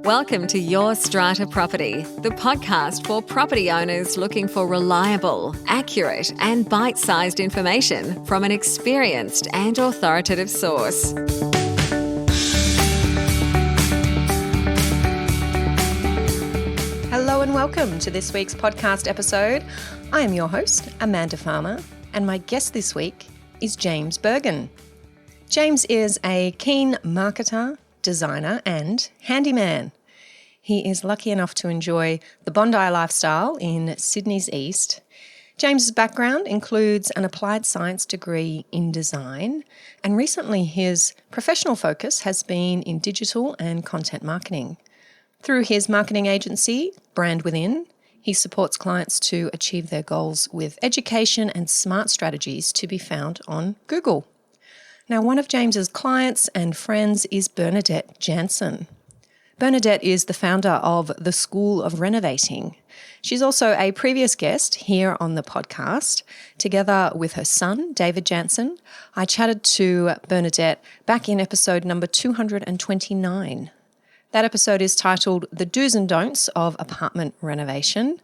Welcome to Your Strata Property, the podcast for property owners looking for reliable, accurate, and bite-sized information from an experienced and authoritative source. Hello and welcome to this week's podcast episode. I am your host, Amanda Farmer, and my guest this week is James Burgin. James is a keen marketer, designer, and handyman. He is lucky enough to enjoy the Bondi lifestyle in Sydney's east. James's background includes an applied science degree in design, and recently his professional focus has been in digital and content marketing. Through his marketing agency, Brand Within, he supports clients to achieve their goals with education and smart strategies to be found on Google. Now, one of James's clients and friends is Bernadette Janson. Bernadette is the founder of the School of Renovating. She's also a previous guest here on the podcast. Together with her son, David Janson, I chatted to Bernadette back in episode number 229. That episode is titled The Do's and Don'ts of Apartment Renovation,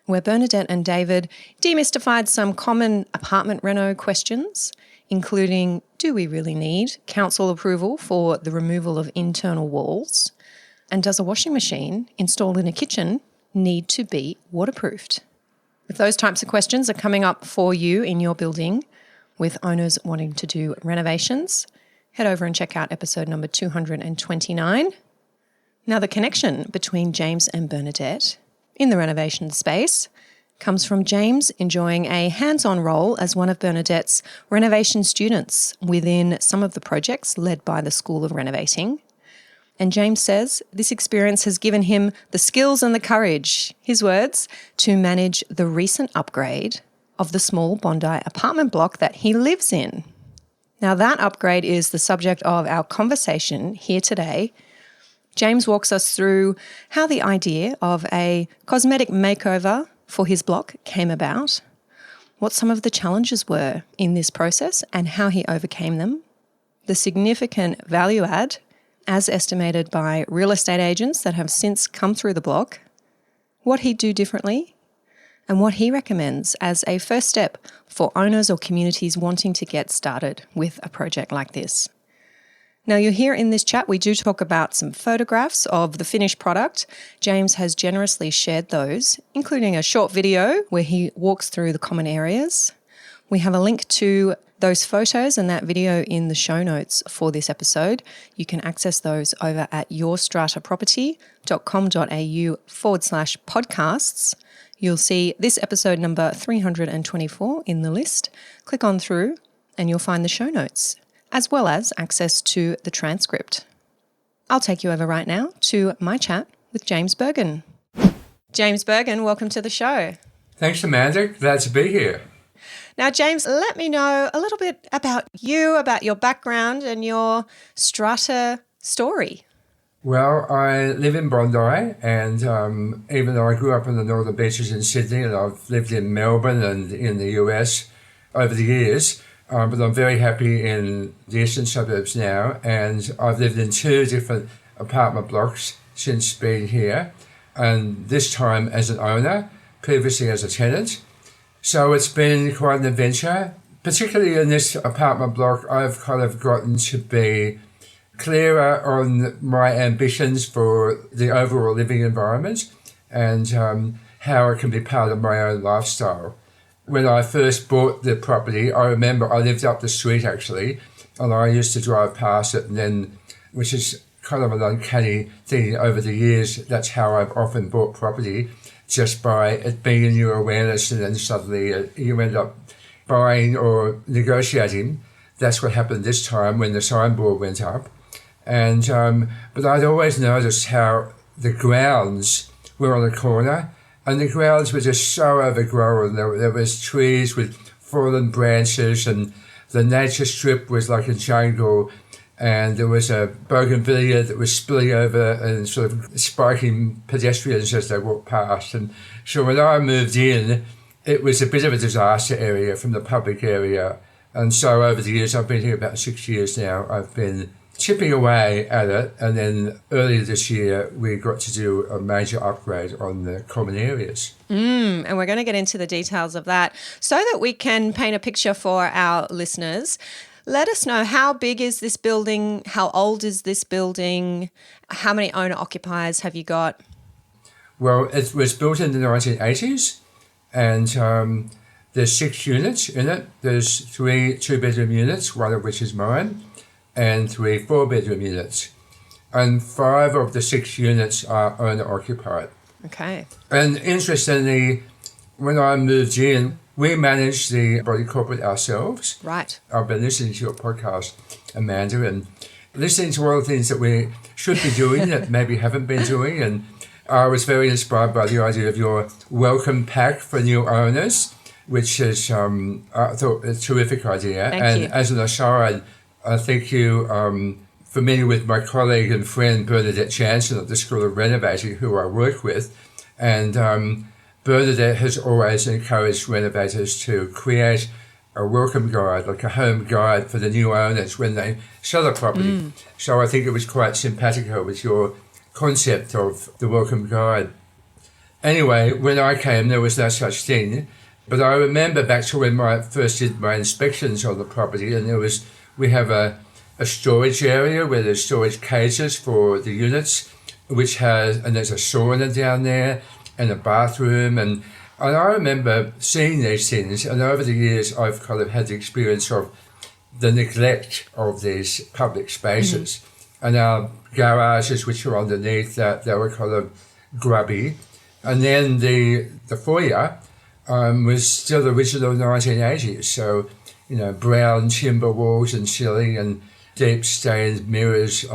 where Bernadette and David demystified some common apartment reno questions, including, do we really need council approval for the removal of internal walls? And does a washing machine installed in a kitchen need to be waterproofed? If those types of questions are coming up for you in your building with owners wanting to do renovations, head over and check out episode number 229. Now, the connection between James and Bernadette in the renovation space comes from James enjoying a hands-on role as one of Bernadette's renovation students within some of the projects led by the School of Renovating. And James says this experience has given him the skills and the courage, his words, to manage the recent upgrade of the small Bondi apartment block that he lives in. Now, that upgrade is the subject of our conversation here today. James walks us through how the idea of a cosmetic makeover for his block came about, what some of the challenges were in this process and how he overcame them, the significant value add as estimated by real estate agents that have since come through the block, what he'd do differently, and what he recommends as a first step for owners or communities wanting to get started with a project like this. Now, you'll hear in this chat, we do talk about some photographs of the finished product. James has generously shared those, including a short video where he walks through the common areas. We have a link to those photos and that video in the show notes for this episode. You can access those over at yourstrataproperty.com.au/podcasts. You'll see this episode number 324 in the list. Click on through and you'll find the show notes, as well as access to the transcript. I'll take you over right now to my chat with James Burgin. James Burgin, welcome to the show. Thanks, Amanda. Glad to be here. Now, James, let me know a little bit about you, about your background and your Strata story. Well, I live in Bondi, and even though I grew up on the northern beaches in Sydney, and I've lived in Melbourne and in the US over the years, but I'm very happy in the eastern suburbs now, and I've lived in two different apartment blocks since being here, and this time as an owner, previously as a tenant. So it's been quite an adventure. Particularly in this apartment block, I've kind of gotten to be clearer on my ambitions for the overall living environment and how it can be part of my own lifestyle. When I first bought the property, I remember I lived up the street actually, and I used to drive past it, and then, which is kind of an uncanny thing over the years, that's how I've often bought property, just by it being in your awareness, and then suddenly you end up buying or negotiating. That's what happened this time when the signboard went up. And but I'd always noticed how the grounds were on a corner, and the grounds were just so overgrown. There was trees with fallen branches, and the nature strip was like a jungle, and there was a bougainvillea that was spilling over and sort of spiking pedestrians as they walked past. And so when I moved in, it was a bit of a disaster area from the public area. And so over the years, I've been here about 6 years now, I've been chipping away at it. And then earlier this year, we got to do a major upgrade on the common areas. And we're going to get into the details of that so that we can paint a picture for our listeners. Let us know, how big is this building? How old is this building? How many owner-occupiers have you got? Well, it was built in the 1980s, and there's 6 units in it. There's 3 2-bedroom units, one of which is mine, and 3 4-bedroom units. And 5 of the 6 units are owner-occupied. Okay. And interestingly, when I moved in, we managed the Bondi corporate ourselves. Right. I've been listening to your podcast, Amanda, and listening to all the things that we should be doing that maybe haven't been doing. And I was very inspired by the idea of your welcome pack for new owners, which is, I thought, a terrific idea. Thank you. As an aside, I think you familiar with my colleague and friend Bernadette Janson at the School of Renovating, who I work with. And Bernadette has always encouraged renovators to create a welcome guide, like a home guide for the new owners when they sell a property. So I think it was quite simpatico with your concept of the welcome guide. Anyway, when I came, there was no such thing. But I remember back to when I first did my inspections on the property, and we have a storage area where there's storage cages for the units, and there's a sauna down there, and a bathroom, and I remember seeing these things, and over the years I've kind of had the experience of the neglect of these public spaces. And our garages, which were underneath that, they were kind of grubby. And then the foyer was still original 1980s, so, brown timber walls and ceiling and deep stained mirrors,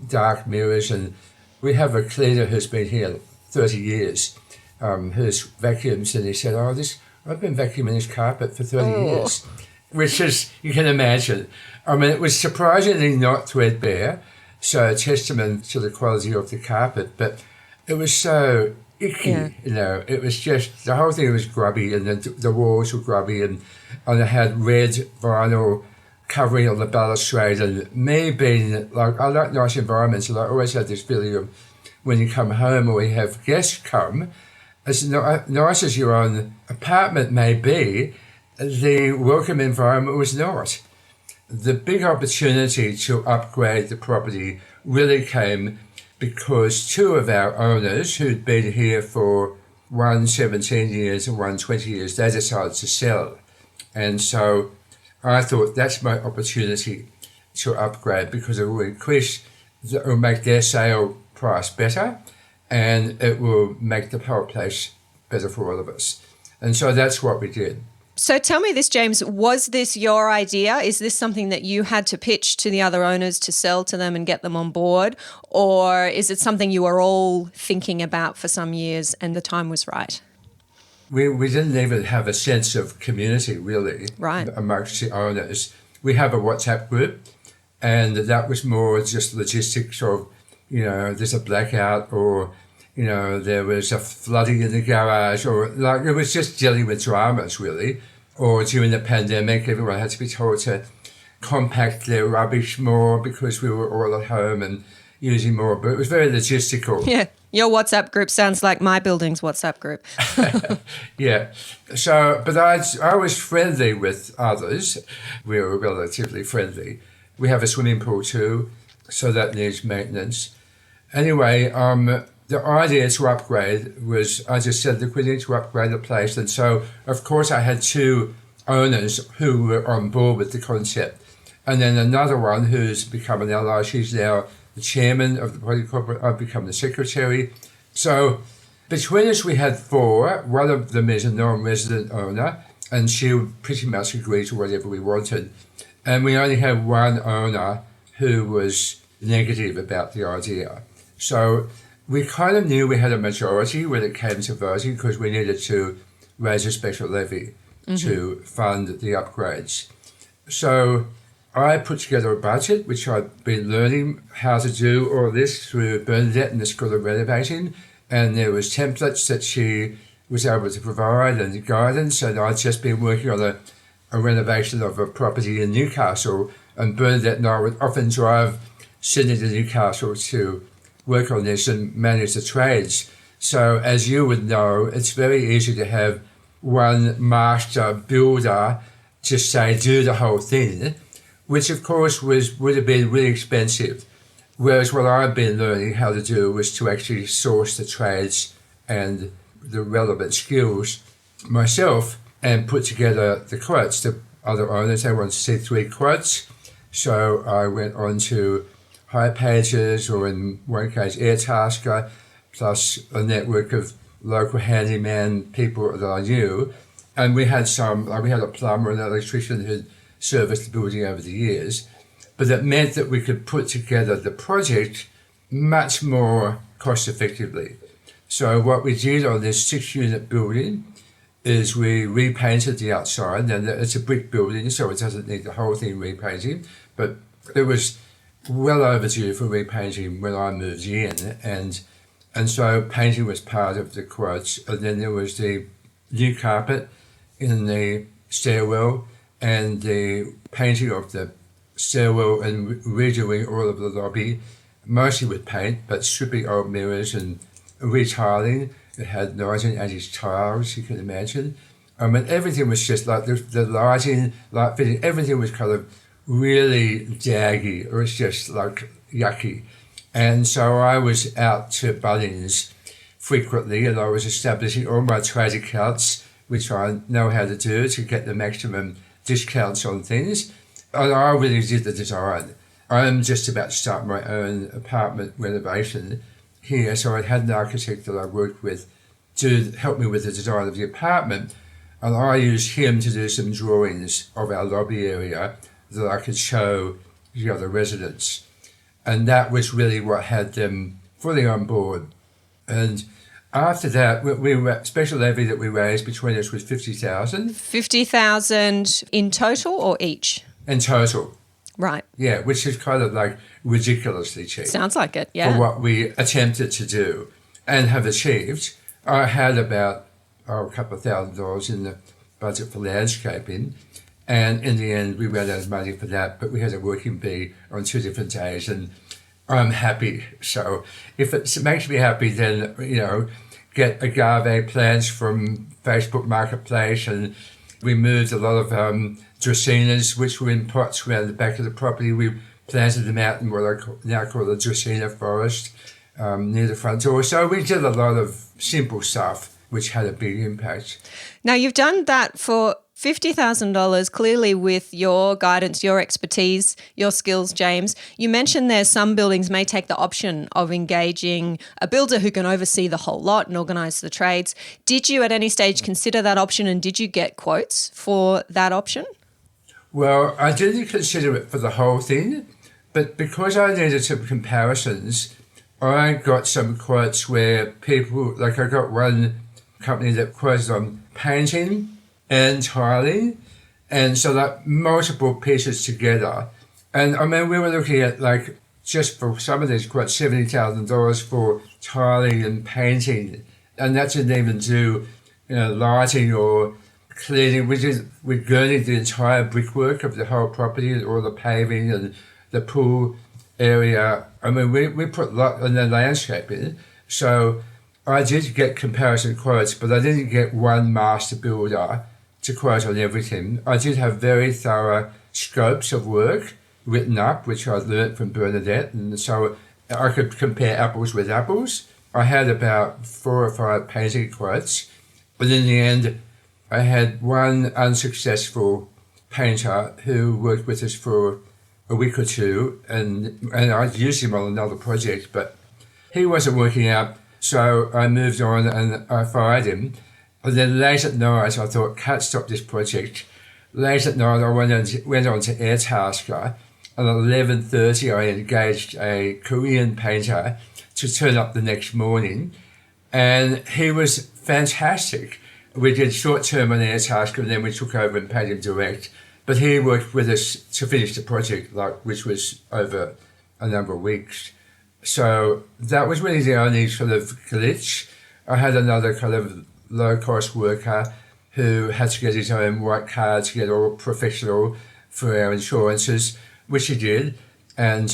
dark mirrors, and we have a cleaner who's been here 30 years. Who's vacuums, and he said, I've been vacuuming this carpet for 30 years, which is, you can imagine. I mean, it was surprisingly not threadbare, so a testament to the quality of the carpet, but it was so icky, it was just, the whole thing was grubby, and the walls were grubby, and it had red vinyl covering on the balustrade, and me being, I like nice environments, and I always had this feeling of when you come home or you have guests come, as nice as your own apartment may be, the welcome environment was not. The big opportunity to upgrade the property really came because 2 of our owners, who'd been here for one 17 years and one 20 years, they decided to sell. And so I thought that's my opportunity to upgrade, because it will make their sale price better, and it will make the whole place better for all of us. And so that's what we did. So tell me this, James, was this your idea? Is this something that you had to pitch to the other owners to sell to them and get them on board? Or is it something you were all thinking about for some years and the time was right? We didn't even have a sense of community, really, amongst the owners. We have a WhatsApp group, and that was more just logistics of, there's a blackout, or, there was a flooding in the garage, or it was just dealing with dramas, really. Or during the pandemic, everyone had to be told to compact their rubbish more because we were all at home and using more. But it was very logistical. Yeah, your WhatsApp group sounds like my building's WhatsApp group. Yeah. So, but I was friendly with others. We were relatively friendly. We have a swimming pool too, so that needs maintenance. Anyway, the idea to upgrade was, I just said, we need to upgrade the place. And so, of course, I had 2 owners who were on board with the concept. And then another one who's become an ally. She's now the chairman of the Bondi Corporate. I've become the secretary. So between us, we had 4. One of them is a non-resident owner, and she would pretty much agree to whatever we wanted. And we only had 1 owner who was negative about the idea. So we kind of knew we had a majority when it came to voting, because we needed to raise a special levy to fund the upgrades. So I put together a budget, which I've been learning how to do all this through Bernadette and the School of Renovating, and there was templates that she was able to provide and guidance, and I'd just been working on a renovation of a property in Newcastle, and Bernadette and I would often drive Sydney to Newcastle to work on this and manage the trades. So as you would know, it's very easy to have one master builder just say, do the whole thing, which of course would have been really expensive. Whereas what I've been learning how to do was to actually source the trades and the relevant skills myself and put together the quotes. The other owners, they wanted to see 3 quotes. So I went on to Pages, or in one case Airtasker, plus a network of local handyman people that I knew. And we had we had a plumber and an electrician who'd serviced the building over the years. But that meant that we could put together the project much more cost effectively. So what we did on this 6-unit building is we repainted the outside, and it's a brick building, so it doesn't need the whole thing repainting, but it was well overdue for repainting when I moved in, and so painting was part of the quotes. And then there was the new carpet in the stairwell and the painting of the stairwell and redoing all of the lobby, mostly with paint, but stripping old mirrors and retiling. It had 1980s tiles, you can imagine. And everything was just like the lighting, light fitting, everything was kind of really daggy. It was just like yucky. And so I was out to Bunnings frequently, and I was establishing all my trade accounts, which I know how to do to get the maximum discounts on things. And I really did the design. I'm just about to start my own apartment renovation here, so I had an architect that I worked with to help me with the design of the apartment, and I used him to do some drawings of our lobby area that I could show the other residents. And that was really what had them fully on board. And after that, we special levy that we raised between us was 50,000. 50,000 in total or each? In total. Right. Yeah, which is kind of like ridiculously cheap. Sounds like it, yeah. For what we attempted to do and have achieved. I had about a couple of $1,000 in the budget for landscaping, and in the end we ran out of money for that, but we had a working bee on 2 different days, and I'm happy. So if it makes me happy, then, get agave plants from Facebook Marketplace, and we moved a lot of dracaenas, which were in pots around the back of the property. We planted them out in what I now call the dracaena forest near the front door. So we did a lot of simple stuff, which had a big impact. Now, you've done that for $50,000, clearly with your guidance, your expertise, your skills, James. You mentioned there some buildings may take the option of engaging a builder who can oversee the whole lot and organise the trades. Did you at any stage consider that option, and did you get quotes for that option? Well, I didn't consider it for the whole thing, but because I needed some comparisons, I got some quotes where people, like I got one company that quoted on painting and tiling, and so like multiple pieces together. And I mean, we were looking at like, just for some of these quotes, $70,000 for tiling and painting, and that didn't even do, lighting or cleaning. We gurneyed the entire brickwork of the whole property, all the paving and the pool area. I mean, we put a lot in the landscaping. So I did get comparison quotes, but I didn't get one master builder to quote on everything. I did have very thorough scopes of work written up, which I learnt from Bernadette, and so I could compare apples with apples. I had about 4 or 5 painting quotes, but in the end, I had one unsuccessful painter who worked with us for a week or two, and I'd used him on another project, but he wasn't working out, so I moved on and I fired him. And then late at night, I thought, can't stop this project. Late at night, I went on to Airtasker, and at 11:30, I engaged a Korean painter to turn up the next morning, and he was fantastic. We did short-term on Airtasker, and then we took over and paid him direct. But he worked with us to finish the project, which was over a number of weeks. So that was really the only sort of glitch. I had another kind of low-cost worker who had to get his own white card to get all professional for our insurances, which he did. And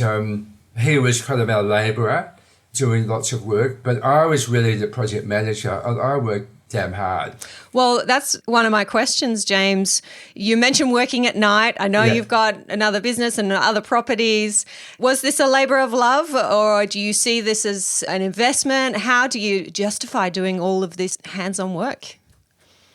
he was kind of our labourer doing lots of work, but I was really the project manager, and I worked damn hard. Well, that's one of my questions, James. You mentioned working at night. I know you've got another business and other properties. Was this a labour of love, or do you see this as an investment? How do you justify doing all of this hands-on work?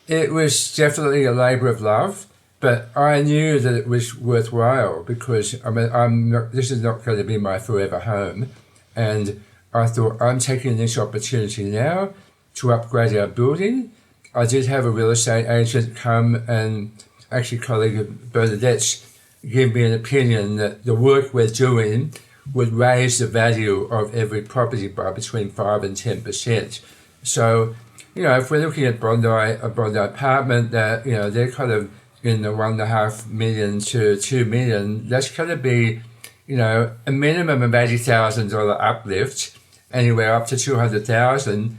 It was definitely a labour of love, but I knew that it was worthwhile because, this is not going to be my forever home. And I thought, I'm taking this opportunity now to upgrade our building. I did have a real estate agent come and actually a colleague of Bernadette's give me an opinion that the work we're doing would raise the value of every property by between 5 and 10%. So, if we're looking at a Bondi apartment that, they're kind of in the $1.5 million to $2 million, that's going to be, a minimum of $80,000 uplift, anywhere up to $200,000.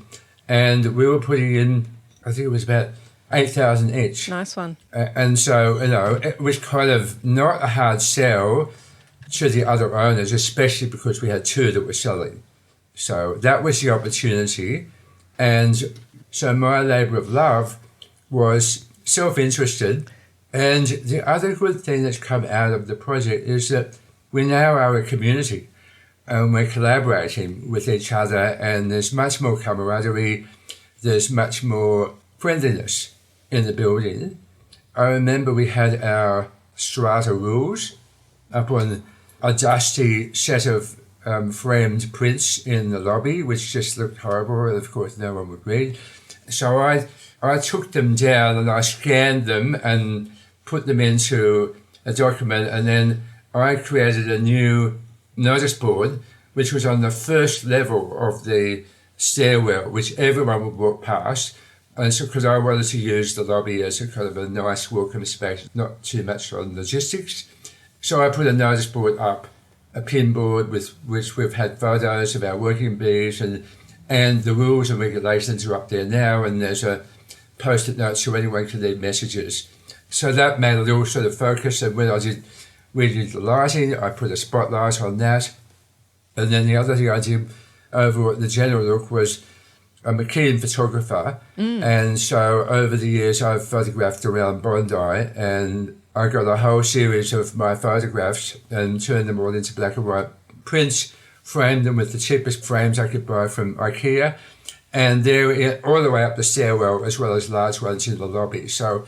And we were putting in, I think it was about 8,000 each. Nice one. And so, it was kind of not a hard sell to the other owners, especially because we had two that were selling. So that was the opportunity. And so my labour of love was self-interested. And the other good thing that's come out of the project is that we now are a community. And we're collaborating with each other, and there's much more camaraderie, there's much more friendliness in the building. I remember we had our Strata rules up on a dusty set of framed prints in the lobby, which just looked horrible, and of course no one would read. So I took them down and I scanned them and put them into a document, and then I created a new notice board, which was on the first level of the stairwell, which everyone would walk past. And so, because I wanted to use the lobby as a kind of a nice welcome space, not too much on logistics. So I put a notice board up, a pin board with which we've had photos of our working bees, and the rules and regulations are up there now, and there's a post-it note so anyone can leave messages. So that made a little sort of focus, and when we did the lighting, I put a spotlight on that. And then the other thing I did over at the general look was I'm a keen photographer. And so over the years I've photographed around Bondi, and I got a whole series of my photographs and turned them all into black and white prints, framed them with the cheapest frames I could buy from IKEA. And they're all the way up the stairwell, as well as large ones in the lobby. So,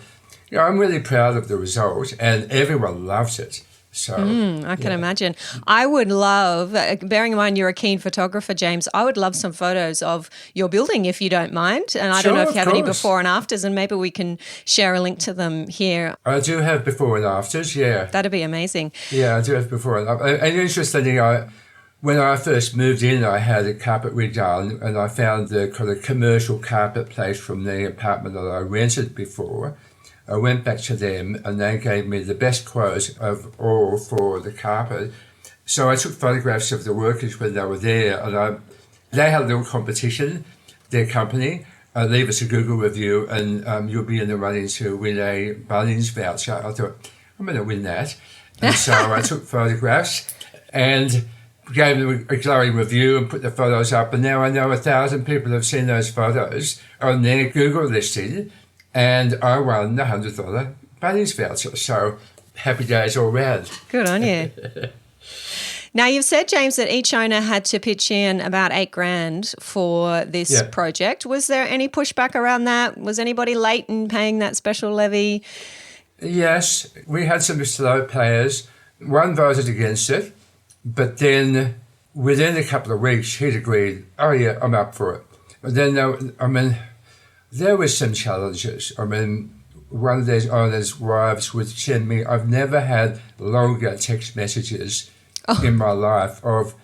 I'm really proud of the result, and everyone loves it. So I can imagine. I would love, bearing in mind you're a keen photographer, James, I would love some photos of your building if you don't mind. And I don't know if you have any before and afters, and maybe we can share a link to them here. I do have before and afters, yeah. That'd be amazing. Yeah, I do have before and afters. And interestingly, when I first moved in, I had a carpet redone, and I found the kind of commercial carpet place from the apartment that I rented before. I went back to them, and they gave me the best quote of all for the carpet. So I took photographs of the workers when they were there, and they had a little competition, their company. Leave us a Google review, and you'll be in the running to win a Bunnings voucher. I thought, I'm going to win that. And so I took photographs and gave them a glowing review and put the photos up. And now I know 1,000 people have seen those photos on their Google listing. And I won the $100 Bunnings voucher. So happy days all round. Good on you. Now, you've said, James, that each owner had to pitch in about $8,000 for this project. Was there any pushback around that? Was anybody late in paying that special levy? Yes, we had some slow payers. One voted against it, but then within a couple of weeks, he'd agreed, oh yeah, I'm up for it. But then, there were some challenges. One of those owners' wives would send me, I've never had longer text messages in my life of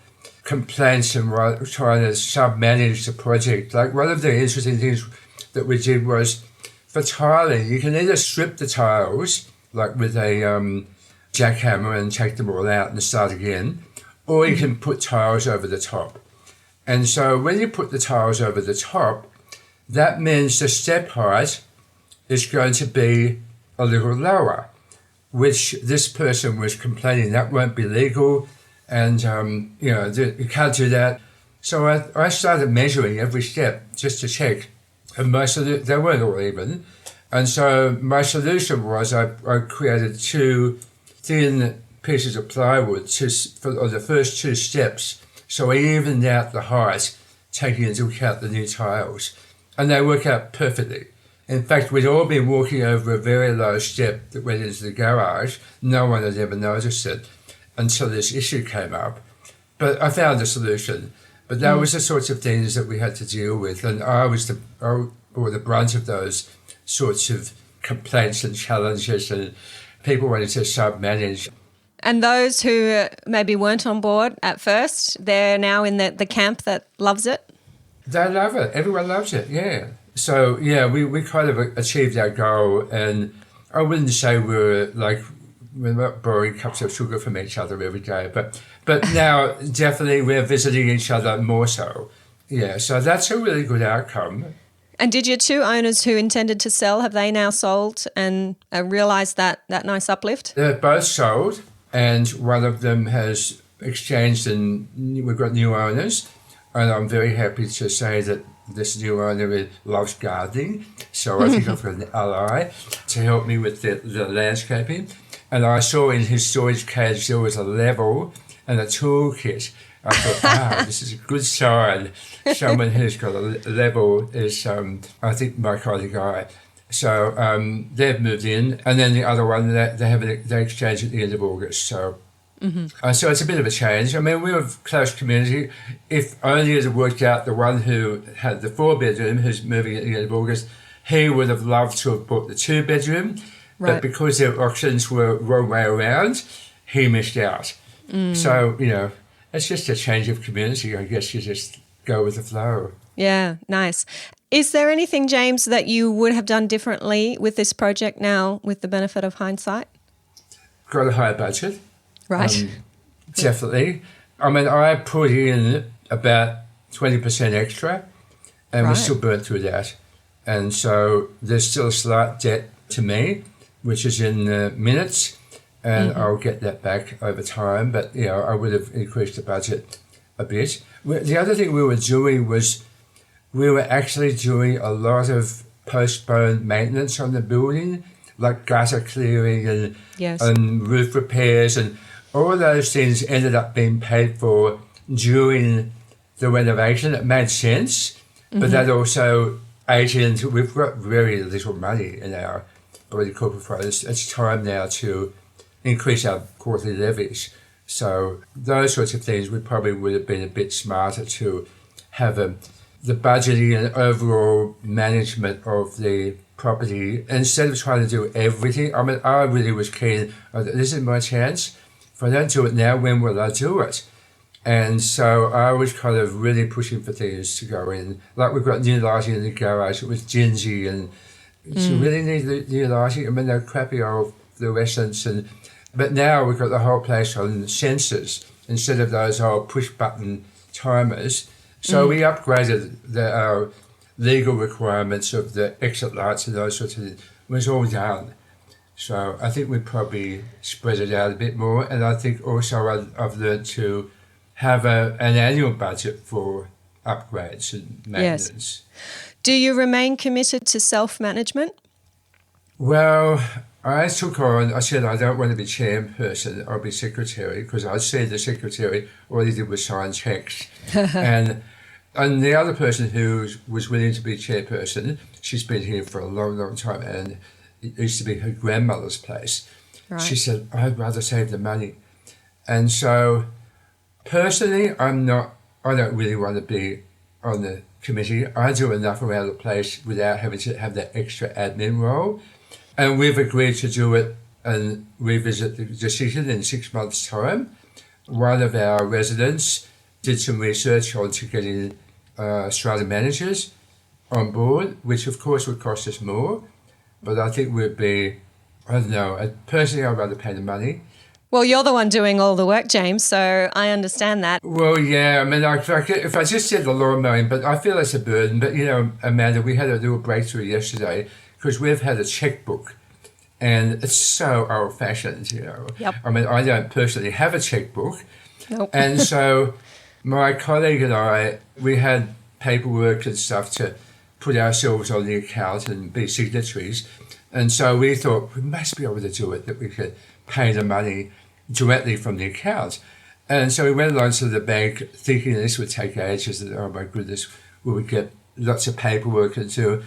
complaints and trying to sub-manage the project. Like, one of the interesting things that we did was, for tiling, you can either strip the tiles, like with a jackhammer, and take them all out and start again, or you can put tiles over the top. And so when you put the tiles over the top, that means the step height is going to be a little lower, which this person was complaining that won't be legal. And, you can't do that. So I started measuring every step just to check. And they weren't all even. And so my solution was I created 2 thin pieces of plywood for the first 2 steps. So I evened out the height, taking into account the new tiles. And they work out perfectly. In fact, we'd all been walking over a very low step that went into the garage. No one had ever noticed it until this issue came up. But I found a solution. But that was the sorts of things that we had to deal with. And I bore the brunt of those sorts of complaints and challenges, and people wanted to sub-manage. And those who maybe weren't on board at first, they're now in the camp that loves it? They love it. Everyone loves it, yeah. So, yeah, we kind of achieved our goal, and I wouldn't say we're not borrowing cups of sugar from each other every day, but now definitely we're visiting each other more so. Yeah, so that's a really good outcome. And did your 2 owners who intended to sell, have they now sold and realised that nice uplift? They're both sold, and one of them has exchanged, and we've got new owners. And I'm very happy to say that this new owner loves gardening, so I think I've got an ally to help me with the landscaping. And I saw in his storage cage there was a level and a toolkit. I thought, this is a good sign. Someone who's got a level is, I think, my kind of guy. So they've moved in, and then the other one, they exchanged at the end of August. So, so it's a bit of a change. I mean, we're a close community. If only it had worked out, the one who had the 4-bedroom, who's moving at the end of August, he would have loved to have bought the 2-bedroom. Right. But because their auctions were wrong way around, he missed out. So, it's just a change of community. I guess you just go with the flow. Yeah, nice. Is there anything, James, that you would have done differently with this project now with the benefit of hindsight? Got a higher budget. Right. Definitely. I mean, I put in about 20% extra, and we still burnt through that. And so there's still a slight debt to me, which is in minutes, and I'll get that back over time. But, I would have increased the budget a bit. The other thing we were doing was we were actually doing a lot of postponed maintenance on the building, like gutter clearing and roof repairs, and all those things ended up being paid for during the renovation. It made sense, but that also ate into, we've got very little money in our body corporate funds. It's time now to increase our quarterly levies. So those sorts of things, we probably would have been a bit smarter to have the budgeting and overall management of the property instead of trying to do everything. I mean, I really was keen, this is my chance. If I don't do it now, when will I do it? And so I was kind of really pushing for things to go in. Like we've got new lighting in the garage. It was dingy, and you really need the new lighting. I mean, they're crappy old fluorescents. But now we've got the whole place on sensors instead of those old push-button timers. So we upgraded our legal requirements of the exit lights and those sorts of things. It was all done. So I think we probably spread it out a bit more. And I think also I've learned to have an annual budget for upgrades and maintenance. Yes. Do you remain committed to self-management? Well, I said I don't want to be chairperson, I'll be secretary, because I said the secretary, all he did was sign checks. and the other person who was willing to be chairperson, she's been here for a long, long time, and it used to be her grandmother's place. Right. She said, I'd rather save the money. And so personally, I don't really want to be on the committee. I do enough around the place without having to have that extra admin role. And we've agreed to do it and revisit the decision in 6 months' time. One of our residents did some research on to getting Strata managers on board, which of course would cost us more. But I think we'd be, I don't know, personally I'd rather pay the money. Well, you're the one doing all the work, James, so I understand that. Well, yeah, I mean, if I just did the lawn mowing, but I feel it's a burden. But, Amanda, we had a little breakthrough yesterday because we've had a checkbook and it's so old-fashioned, Yep. I mean, I don't personally have a checkbook, Nope. And so my colleague and I, we had paperwork and stuff to put ourselves on the account and be signatories. And so we thought we must be able to do it, that we could pay the money directly from the account. And so we went along to the bank thinking this would take ages, and oh my goodness, we would get lots of paperwork and do.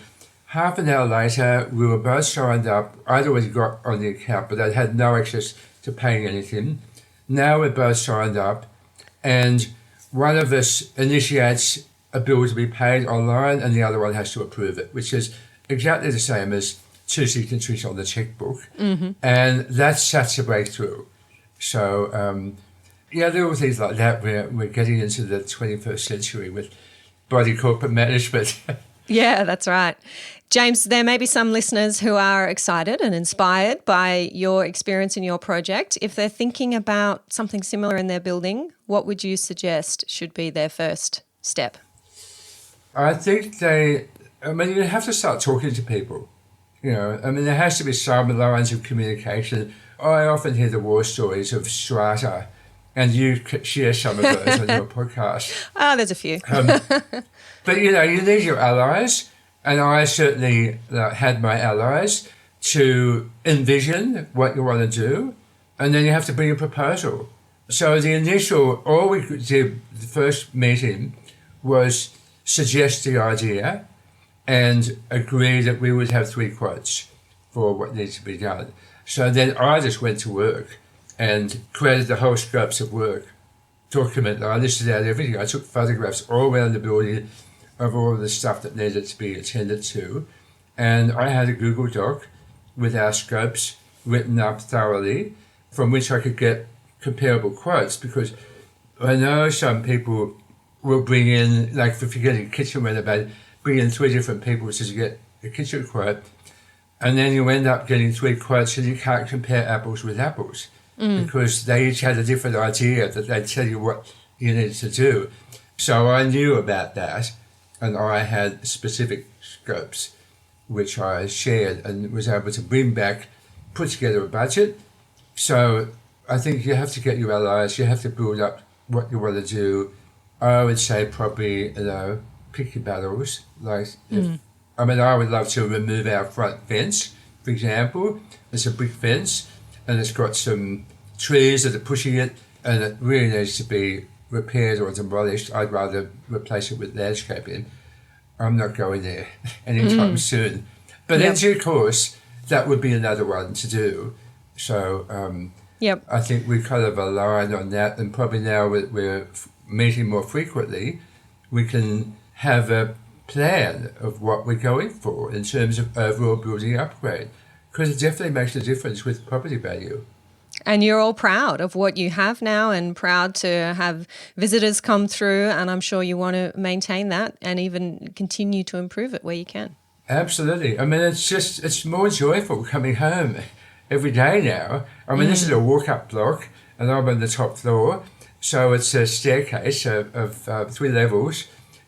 Half an hour later, we were both signed up. I'd already got on the account, but I had no access to paying anything. Now we're both signed up, and one of us initiates a bill to be paid online, and the other one has to approve it, which is exactly the same as two signatories on the checkbook. Mm-hmm. And that's such a breakthrough. So, little things like that. We're getting into the 21st century with body corporate management. Yeah, that's right. James, there may be some listeners who are excited and inspired by your experience in your project. If they're thinking about something similar in their building, what would you suggest should be their first step? I think you have to start talking to people. There has to be some lines of communication. I often hear the war stories of Strata, and you share some of those on your podcast. There's a few. But, you need your allies, and I certainly had my allies to envision what you want to do, and then you have to bring a proposal. So all we did, the first meeting, was suggest the idea and agree that we would have 3 quotes for what needs to be done. So then I just went to work and created the whole scopes of work document. I listed out everything. I took photographs all around the building of all of the stuff that needed to be attended to. And I had a Google Doc with our scopes written up thoroughly, from which I could get comparable quotes, because I know some people will bring in, like if you're getting a kitchen renovated, bring in 3 different people to get a kitchen quote, and then you end up getting 3 quotes and you can't compare apples with apples because they each had a different idea that they'd tell you what you needed to do. So I knew about that, and I had specific scopes which I shared and was able to bring back, put together a budget. So I think you have to get your allies, you have to build up what you want to do. I would say probably, pick your battles. I would love to remove our front fence, for example. It's a brick fence and it's got some trees that are pushing it, and it really needs to be repaired or demolished. I'd rather replace it with landscaping. I'm not going there anytime soon. But in due course, that would be another one to do. So I think we kind of aligned on that, and probably now we're meeting more frequently, we can have a plan of what we're going for in terms of overall building upgrade, because it definitely makes a difference with property value. And you're all proud of what you have now and proud to have visitors come through, and I'm sure you want to maintain that and even continue to improve it where you can. Absolutely. It's more joyful coming home every day now. This is a walk-up block and I'm on the top floor, so it's a staircase of 3 levels.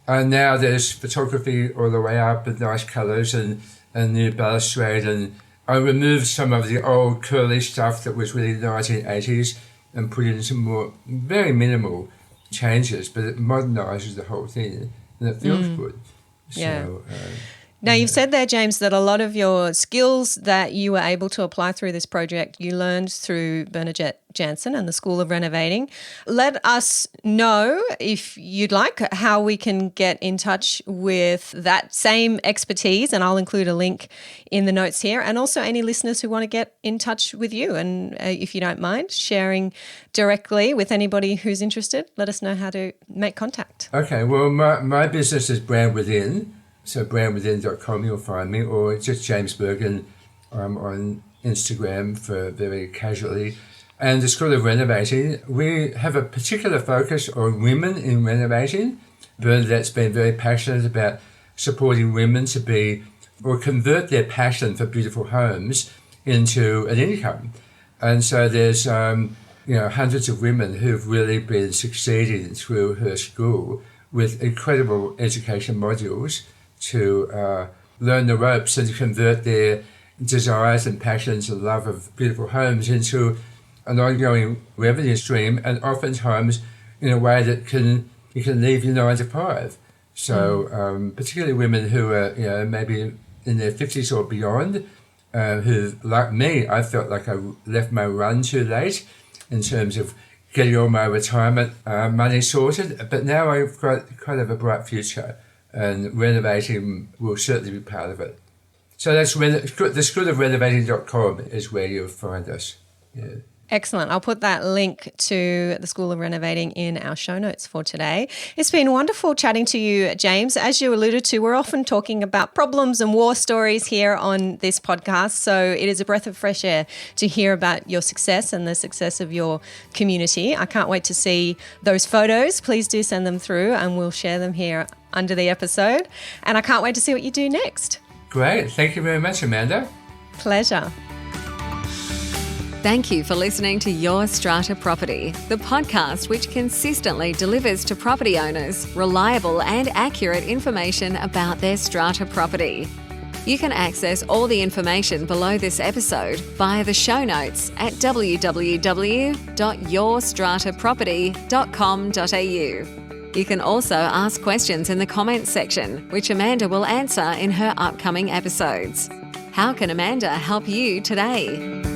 And now there's photography all the way up with nice colours and new balustrade, and I removed some of the old curly stuff that was really 1980s and put in some more very minimal changes, but it modernises the whole thing and it feels good. Yeah. So, now, you've said there, James, that a lot of your skills that you were able to apply through this project, you learned through Bernadette Jansen and the School of Renovating. Let us know, if you'd like, how we can get in touch with that same expertise, and I'll include a link in the notes here, and also any listeners who want to get in touch with you. And if you don't mind sharing directly with anybody who's interested, let us know how to make contact. Okay, well, my business is Brand Within. So brandwithin.com, you'll find me, or just James Burgin on Instagram for very casually. And the School of Renovating, we have a particular focus on women in renovating. Bernadette's been very passionate about supporting women to be, or convert their passion for beautiful homes into an income. And so there's hundreds of women who've really been succeeding through her school with incredible education modules to learn the ropes and to convert their desires and passions and love of beautiful homes into an ongoing revenue stream, and oftentimes in a way that you can leave your 9 to 5. So particularly women who are maybe in their 50s or beyond, who, like me, I felt like I left my run too late in terms of getting all my retirement money sorted. But now I've got kind of a bright future, and renovating will certainly be part of it. So that's the schoolofrenovating.com is where you'll find us. Yeah. Excellent. I'll put that link to the School of Renovating in our show notes for today. It's been wonderful chatting to you, James. As you alluded to, we're often talking about problems and war stories here on this podcast. So it is a breath of fresh air to hear about your success and the success of your community. I can't wait to see those photos. Please do send them through and we'll share them here under the episode. And I can't wait to see what you do next. Great. Thank you very much, Amanda. Pleasure. Thank you for listening to Your Strata Property, the podcast which consistently delivers to property owners reliable and accurate information about their strata property. You can access all the information below this episode via the show notes at www.yourstrataproperty.com.au. You can also ask questions in the comments section, which Amanda will answer in her upcoming episodes. How can Amanda help you today?